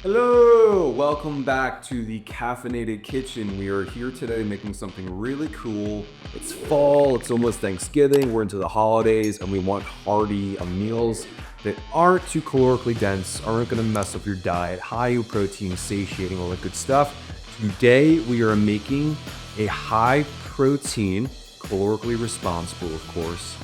Hello, welcome back to the Caffeinated Kitchen. We are here today making something really cool. It's fall, it's almost Thanksgiving, we're into the holidays, and we want hearty meals that aren't too calorically dense, aren't gonna mess up your diet, high in protein, satiating, all that good stuff. Today, we are making a high protein, calorically responsible, of course,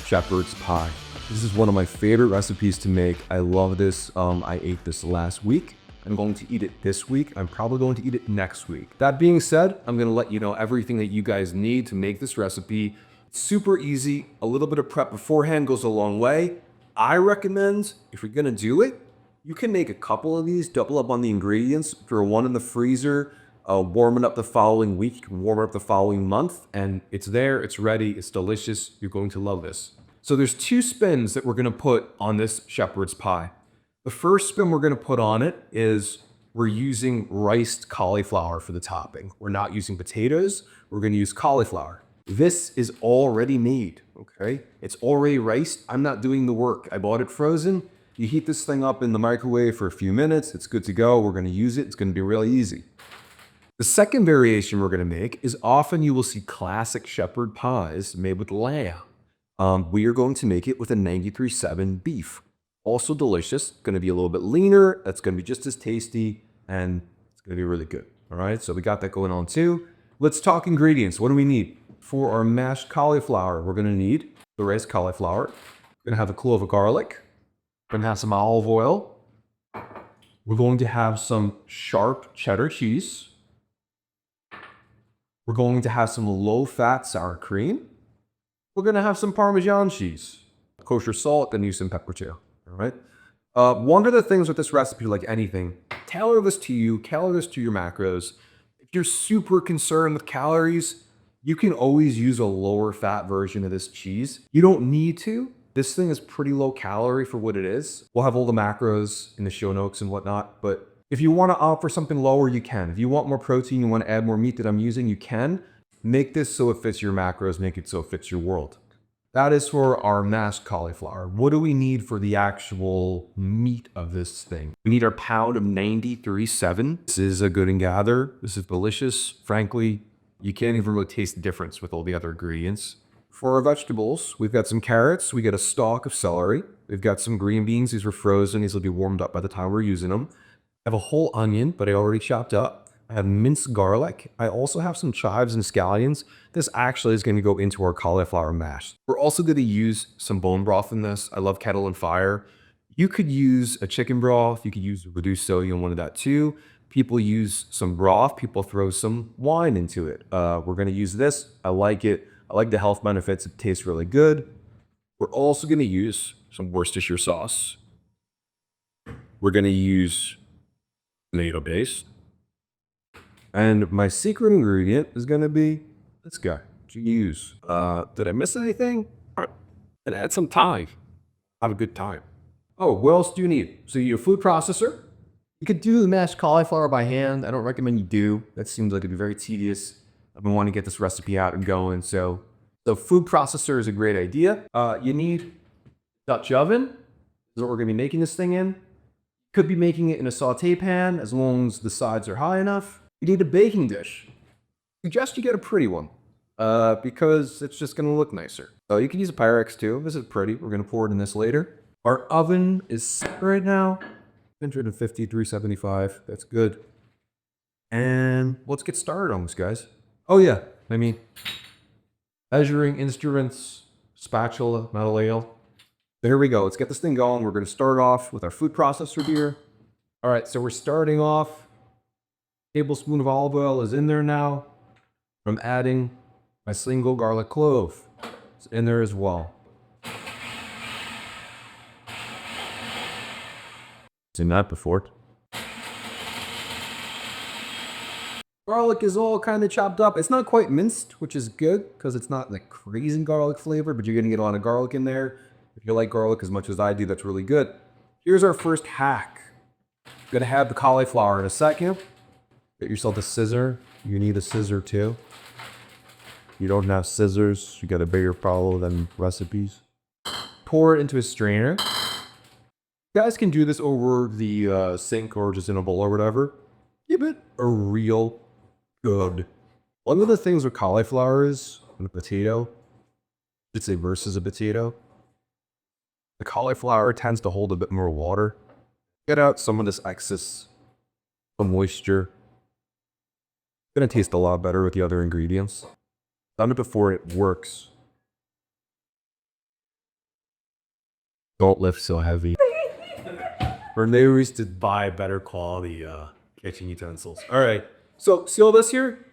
shepherd's pie. This is one of my favorite recipes to make. I love this. I ate this last week. I'm going to eat it this week. I'm probably going to eat it next week. That being said, I'm gonna let you know everything that you guys need to make this recipe. It's super easy. A little bit of prep beforehand goes a long way. I recommend, if you're gonna do it, you can make a couple of these, double up on the ingredients, throw one in the freezer, warm it up the following week, you can warm it up the following month, and it's there, it's ready, it's delicious. You're going to love this. So there's two spins that we're gonna put on this shepherd's pie. The first spin we're gonna put on it is we're using riced cauliflower for the topping. We're not using potatoes, we're gonna use cauliflower. This is already made, okay? It's already riced, I'm not doing the work. I bought it frozen. You heat this thing up in the microwave for a few minutes, it's good to go. We're gonna use it, it's gonna be really easy. The second variation we're gonna make is often you will see classic shepherd pies made with lamb. We are going to make it with a 93.7 beef. Also delicious, gonna be a little bit leaner, that's gonna be just as tasty, and it's gonna be really good. All right, so we got that going on too. Let's talk ingredients. What do we need? For our mashed cauliflower, we're gonna need the riced cauliflower. We're gonna have a clove of garlic. We're gonna have some olive oil. We're going to have some sharp cheddar cheese. We're going to have some low-fat sour cream. We're gonna have some Parmesan cheese. Kosher salt, then use some pepper too. All right. One of the things with this recipe, like anything, tailor this to you, tailor this to your macros. If you're super concerned with calories, you can always use a lower fat version of this cheese. You don't need to. This thing is pretty low calorie for what it is. We'll have all the macros in the show notes and whatnot, but if you want to opt for something lower, you can. If you want more protein, you want to add more meat that I'm using, you can. Make this so it fits your macros, make it so it fits your world. That is for our mashed cauliflower. What do we need for the actual meat of this thing? We need our pound of 93.7. This is a good and gather. This is delicious. Frankly, you can't even really taste the difference with all the other ingredients. For our vegetables, we've got some carrots. We got a stalk of celery. We've got some green beans. These were frozen. These will be warmed up by the time we're using them. I have a whole onion, but I already chopped up. I have minced garlic. I also have some chives and scallions. This actually is going to go into our cauliflower mash. We're also going to use some bone broth in this. I love kettle and fire. You could use a chicken broth. You could use reduced sodium, one of that too. People use some broth. People throw some wine into it. We're going to use this. I like it. I like the health benefits. It tastes really good. We're also going to use some Worcestershire sauce. We're going to use tomato paste. And my secret ingredient is going to be this guy, Hughes. Did I miss anything? And add some thyme. Have a good time. Oh, what else do you need? So your food processor. You could do the mashed cauliflower by hand. I don't recommend you do. That seems like it'd be very tedious. I've been wanting to get this recipe out and going. So food processor is a great idea. You need Dutch oven. This is what we're going to be making this thing in. Could be making it in a saute pan as long as the sides are high enough. You need a baking dish. Suggest you get a pretty one because it's just going to look nicer. So you can use a Pyrex too. This is pretty. We're going to pour it in this later. Our oven is set right now. 350, 375. That's good. And let's get started on this, guys. Oh yeah, measuring instruments, spatula, metal ale. So here we go. Let's get this thing going. We're going to start off with our food processor here. All right, so we're starting off. Tablespoon of olive oil is in there now. I'm adding my single garlic clove. It's in there as well. Seen that before. Garlic is all kind of chopped up. It's not quite minced, which is good because it's not like crazy garlic flavor, but you're gonna get a lot of garlic in there. If you like garlic as much as I do, that's really good. Here's our first hack. Gonna have the cauliflower in a second. Get yourself a scissor. You need a scissor too. You don't have scissors, you got a bigger problem than recipes. Pour it into a strainer. You guys can do this over the sink or just in a bowl or whatever. Give it a real good. One of the things with cauliflower is, and a potato, I'd say versus a potato, the cauliflower tends to hold a bit more water. Get out some of this excess moisture. Gonna taste a lot better with the other ingredients. Done it before, it works. Don't lift so heavy. Or they used to buy better quality kitchen utensils. All right, so see all this here?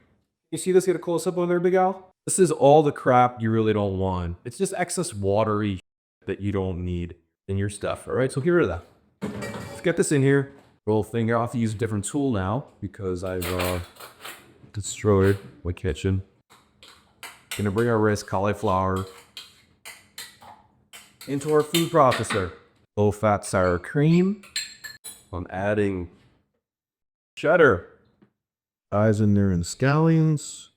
You see this? Get a close up on there, Big Al? This is all the crap you really don't want. It's just excess watery that you don't need in your stuff. All right, so get rid of that. Let's get this in here. Roll finger. I'll have to use a different tool now because I've destroyed my kitchen. Gonna bring our rice cauliflower into our food processor. Low fat sour cream. I'm adding cheddar. Chives in there and scallions.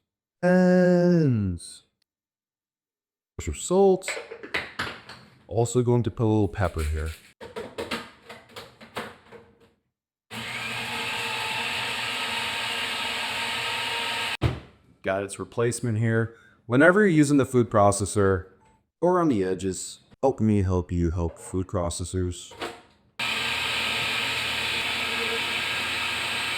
And some salt. Also going to put a little pepper here. Got its replacement here. Whenever you're using the food processor or on the edges, help me help you help food processors.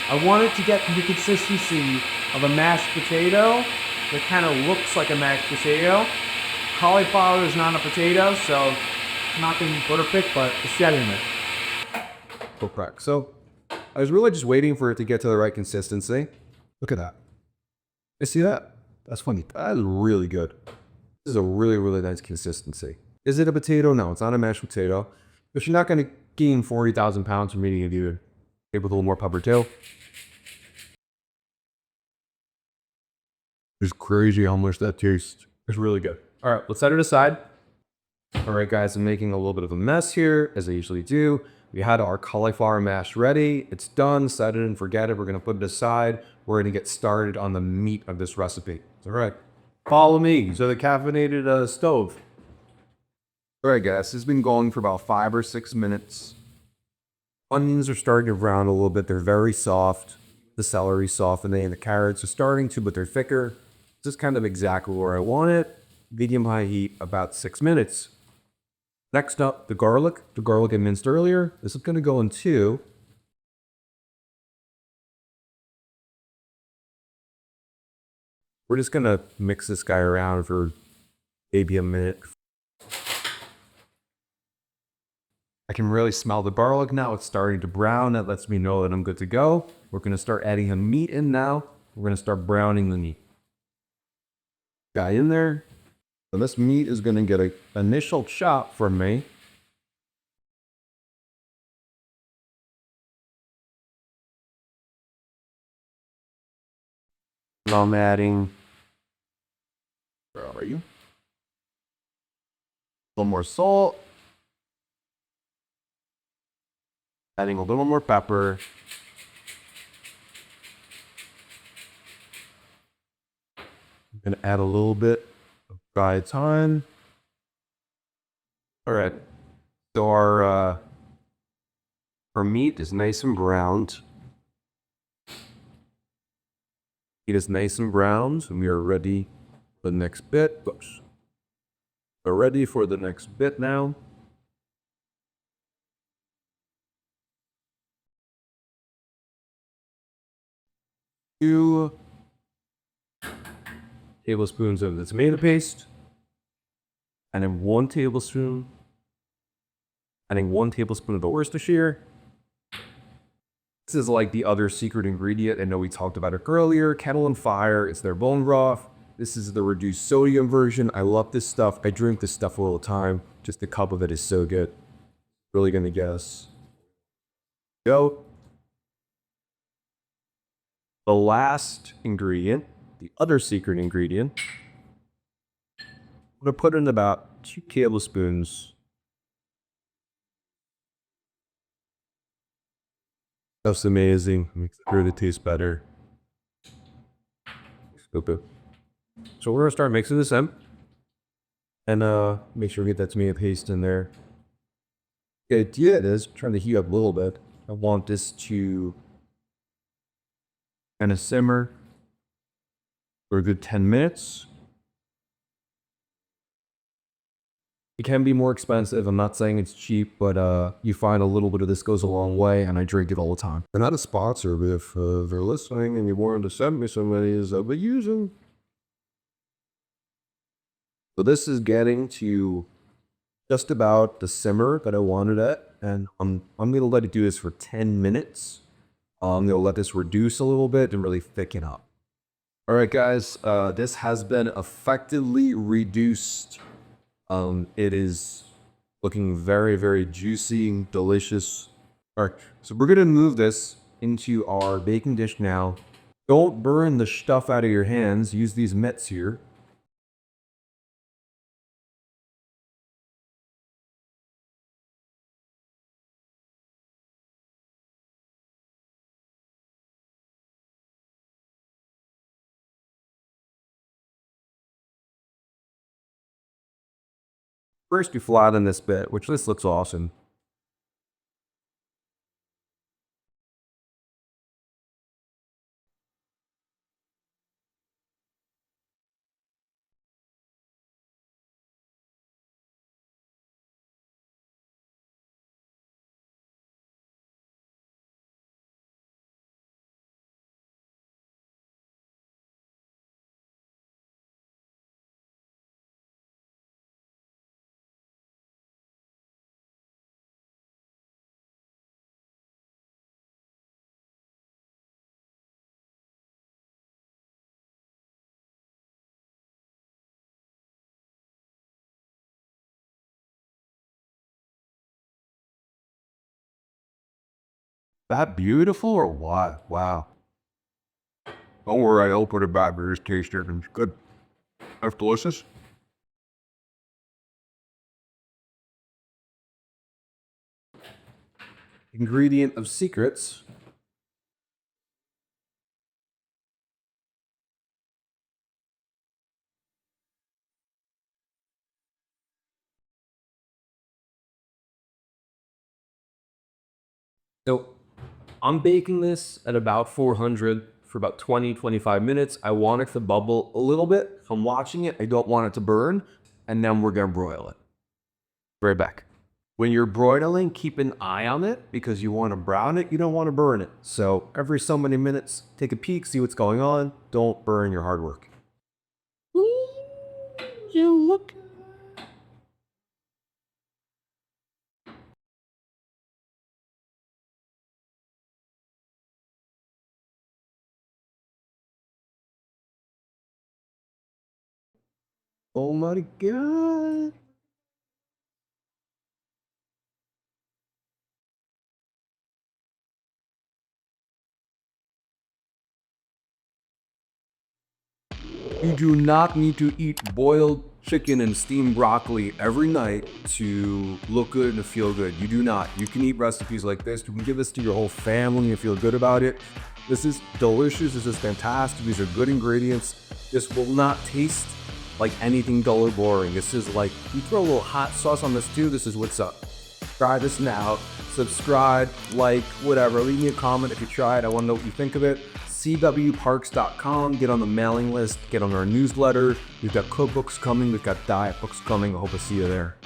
I wanted to get the consistency of a mashed potato that kind of looks like a mashed potato. Cauliflower is not a potato, so not going to be perfect, but it's getting it. Correct. So I was really just waiting for it to get to the right consistency. Look at that. You see that? That's funny. That is really good. This is a really, really nice consistency. Is it a potato? No, it's not a mashed potato. But you're not going to gain 40,000 pounds from eating it either. Maybe with a little more pepper too. It's crazy how much that tastes. It's really good. All right, let's set it aside. All right, guys, I'm making a little bit of a mess here, as I usually do. We had our cauliflower mash ready. It's done. Set it and forget it. We're going to put it aside. We're going to get started on the meat of this recipe. All right, follow me to the caffeinated stove. All right, guys, this has been going for about 5 or 6 minutes. Onions are starting to brown a little bit. They're very soft. The celery's softening. The carrots are starting to, but they're thicker. This is kind of exactly where I want it. Medium-high heat, about 6 minutes. Next up, the garlic. The garlic I minced earlier. This is going to go in 2. We're just going to mix this guy around for maybe a minute. I can really smell the garlic now. It's starting to brown. That lets me know that I'm good to go. We're going to start adding the meat in now. We're going to start browning the meat. Guy in there. And this meat is going to get an initial chop from me. And I'm adding, where are you? A little more salt. Adding a little more pepper. I'm going to add a little bit of fried thyme. All right. So our meat is nice and browned. It is nice and browned, and we are ready for the next bit. Oops. We're ready for the next bit now. 2 tablespoons of the tomato paste, and then 1 tablespoon, and then 1 tablespoon of the Worcestershire. This is like the other secret ingredient. I know we talked about it earlier. Kettle on fire. It's their bone broth. This is the reduced sodium version. I love this stuff. I drink this stuff all the time. Just a cup of it is so good. Really gonna guess. Go. The last ingredient, the other secret ingredient, I'm gonna put in about 2 tablespoons. That's amazing. Makes the food taste better. Stupid. So we're gonna start mixing this in, and make sure we get that tomato paste in there. The idea is trying to heat up a little bit. I want this to kind of simmer for a good 10 minutes. It can be more expensive. I'm not saying it's cheap, but you find a little bit of this goes a long way, and I drink it all the time. They're not a sponsor, but if they're listening and you wanted to send me some of these, I'll be using. So this is getting to just about the simmer that I wanted it, and I'm gonna let it do this for 10 minutes. I'm gonna let this reduce a little bit and really thicken up. All right, guys, this has been effectively reduced. It is looking very, very juicy and delicious. All right, so we're gonna move this into our baking dish now. Don't burn the stuff out of your hands. Use these mitts here. First, you flatten this bit, which this looks awesome. That beautiful or what? Wow. Don't worry, I'll put it back, but it's tasty and it's good. That's delicious. Ingredient of secrets. So I'm baking this at about 400 for about 20-25 minutes. I want it to bubble a little bit. If I'm watching it, I don't want it to burn. And then we're gonna broil it. Right back. When you're broiling, keep an eye on it because you want to brown it, you don't want to burn it. So every so many minutes, take a peek, see what's going on. Don't burn your hard work. You look. Oh my God. You do not need to eat boiled chicken and steamed broccoli every night to look good and to feel good. You do not. You can eat recipes like this. You can give this to your whole family and feel good about it. This is delicious. This is fantastic. These are good ingredients. This will not taste like anything dull or boring. This is like, you throw a little hot sauce on this too. This is what's up. Try this now. Subscribe, like, whatever. Leave me a comment if you try it. I want to know what you think of it. cwparks.com. Get on the mailing list. Get on our newsletter. We've got cookbooks coming. We've got diet books coming. I hope I see you there.